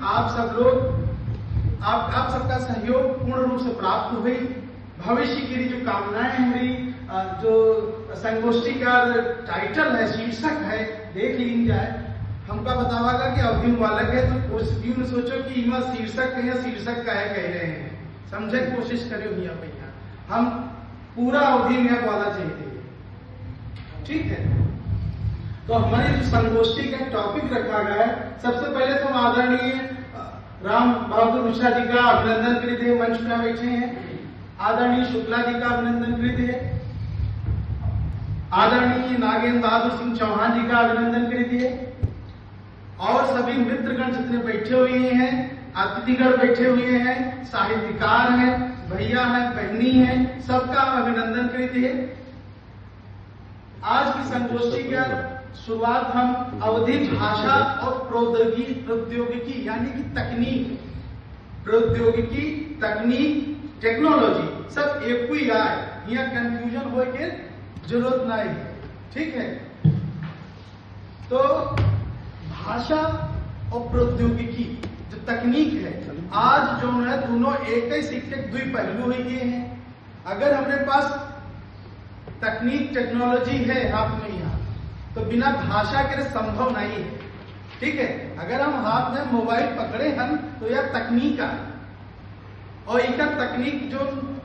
आप सब लोग आप सबका सहयोग पूर्ण रूप से प्राप्त हुई। भविष्य की जो कामनाएं हमारी, जो संगोष्ठी का टाइटल है, शीर्षक है, देख लीन जाए। हमका बतावागा कि अवधि वालक है, तो उस व्यू में सोचो कि इमा शीर्षक है या शीर्षक का है कह रहे हैं, समझे कोशिश करो भैया भैया। हम पूरा अवधि में वाला चाहिए, ठीक है। तो हमारी जो संगोष्ठी का टॉपिक रखा गया है, सबसे पहले तो हम आदरणीय राम बहादुर मिश्रा जी का अभिनंदन कृत है, मंच में बैठे हैं। आदरणीय शुक्ला जी का अभिनंदन कृत है। आदरणीय नागेंद्र बहादुर सिंह चौहान जी का अभिनंदन कृत है। और सभी मित्रगण जितने बैठे हुए हैं, अतिथिगण बैठे हुए हैं, साहित्यकार हैं, भैया हैं, बहनी हैं, सबका अभिनंदन करते हैं। आज की संगोष्ठी का शुरुआत हम अवधि भाषा और प्रौद्योगिकी यानी कि तकनीक, प्रौद्योगिकी, तकनीक, टेक्नोलॉजी सब एक ही आए, यहाँ कंफ्यूजन हो के जरूरत नहीं है, ठीक है। तो भाषा और प्रौद्योगिकी जो तकनीक है, आज जो है दोनों एक ही सिक्के के दो पहलू हो गए हैं। अगर हमारे पास तकनीक, टेक्नोलॉजी है हाथ में यहाँ, तो बिना भाषा के संभव नहीं है, ठीक है। अगर हम हाथ में मोबाइल पकड़े हम तो यह तकनीक है, और एक तकनीक जो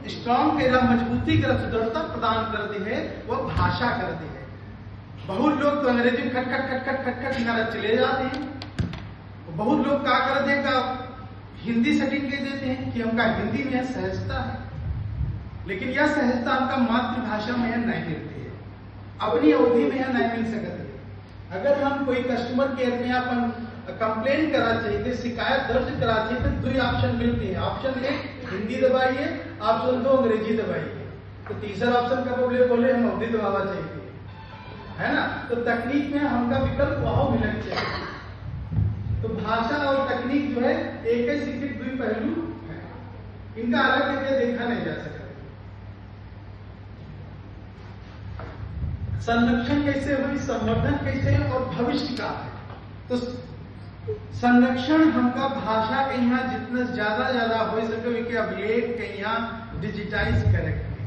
स्ट्रॉन्ग के मजबूती के सुदृढ़ता प्रदान करती है वह भाषा करती है। बहुत लोग तो अंग्रेजी खट खट खट खट खट खट निकाल चले जाते हैं, बहुत लोग क्या करते हैं का हिंदी सटीक कह देते हैं कि हमका हिंदी में सहजता है, लेकिन यह सहजता हमका मातृभाषा में नहीं मिलती है, अपनी अवधि में यह नहीं मिल सकती है। अगर हम कोई कस्टमर केयर में अपन कंप्लेन करा चाहिए, शिकायत दर्ज करा चाहिए, तो दो ऑप्शन मिलते हैं। ऑप्शन एक हिंदी दबाइए, ऑप्शन दो अंग्रेजी दबाइए, तो तीसरा ऑप्शन का बोले हम अवधि दबावा चाहिए, है ना। तो तकनीक में हमका विकल्प वहां मिलना चाहिए। तो भाषा और तकनीक जो है एक ही सिक्के के दो पहलू है, इनका अलग करके देखा नहीं जा सकता। संरक्षण कैसे हुई, संवर्धन कैसे है और भविष्य का है। तो संरक्षण हमका भाषा के यहाँ जितना ज्यादा हो सके कि अभिलेख के यहाँ डिजिटाइज करेंगे,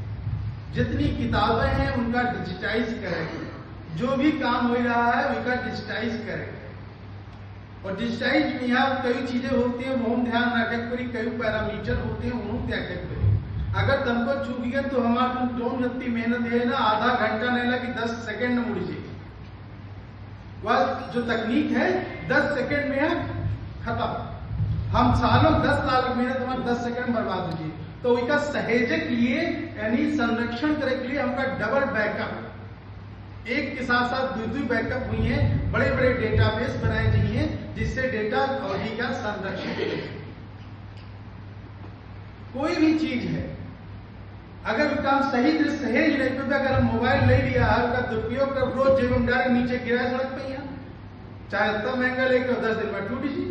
जितनी किताबें हैं उनका डिजिटाइज करेंगे, जो भी काम हो रहा है उनका डिजिटाइज करेंगे। और डिजिटाइज में यहाँ कई चीजें होती है, वो ध्यान रखें करी, कई पैरामीटर होते हैं, उन्होंने त्याग करें। अगर तुमको चूक गया तो हमारा जो जत्ती मेहनत है ना, आधा घंटा नहीं लगी, 10 सेकेंड में मुड़ जाएगी। वह जो तकनीक है 10 सेकेंड में खत्म। हम सालों 10 साल की मेहनत हमारे 10 सेकेंड बर्बाद हो जाए। तो इसका सहेजे के लिए यानी संरक्षण करे के लिए हमका डबल बैकअप, एक के साथ साथ दो बैकअप हुई है, बड़े बड़े डेटाबेस बनाए चाहिए जिससे डेटा अवधि का संरक्षण करे। कोई भी चीज है अगर उसका हम सही तरह सहेज नहीं पे, अगर हम मोबाइल ले लिया है उसका दुरुपयोग कर रोज जब हम डायरेक्ट नीचे गिराए सड़क पे, यहाँ चाहे इतना महंगा लेकर 10 दिन में टूट जी।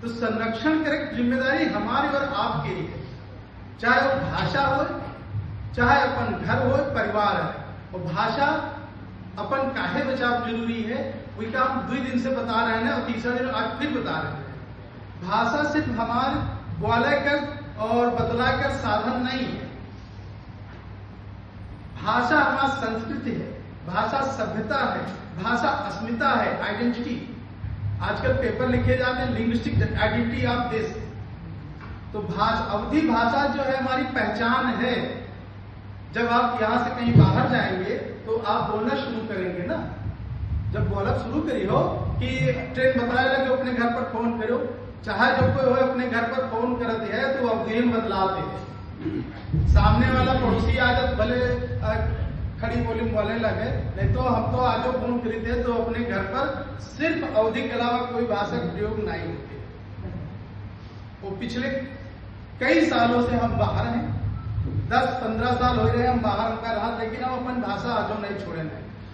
तो संरक्षण करे जिम्मेदारी हमारी और आपके लिए है, चाहे वो भाषा हो, चाहे अपन घर हो, परिवार है। और भाषा अपन काहे बचाव जरूरी है वही का हम 2 दिन से बता रहे हैं और तीसरा दिन आज फिर बता रहे हैं। भाषा सिर्फ हमारे बोले कर और बतला कर साधन नहीं है, भाषा हमारा संस्कृति है, भाषा सभ्यता है, भाषा अस्मिता है, आइडेंटिटी। आजकल पेपर लिखे जाते हैं लिंग्विस्टिक आइडेंटिटी ऑफ देश। तो अवधि भाषा जो है हमारी पहचान है। जब आप यहाँ से कहीं बाहर जाएंगे तो आप बोलना शुरू करेंगे ना, जब बोलना शुरू करी हो कि ट्रेन बताए लगे अपने घर पर फोन करो, चाहे जो कोई हो अपने घर पर फोन करते है तो अवधि में बदलाव दे। सामने वाला पड़ोसी आदत भले खड़ी बोली बोलने लगे, नहीं तो हम तो आज फोन खरीदे तो अपने घर पर सिर्फ अवधि के अलावा कोई भाषा का प्रयोग नहीं होते। वो पिछले कई सालों से हम बाहर हैं, 10-15 साल हो गए हम बाहर का रहा, लेकिन हम अपन भाषा आज नहीं छोड़े नहीं।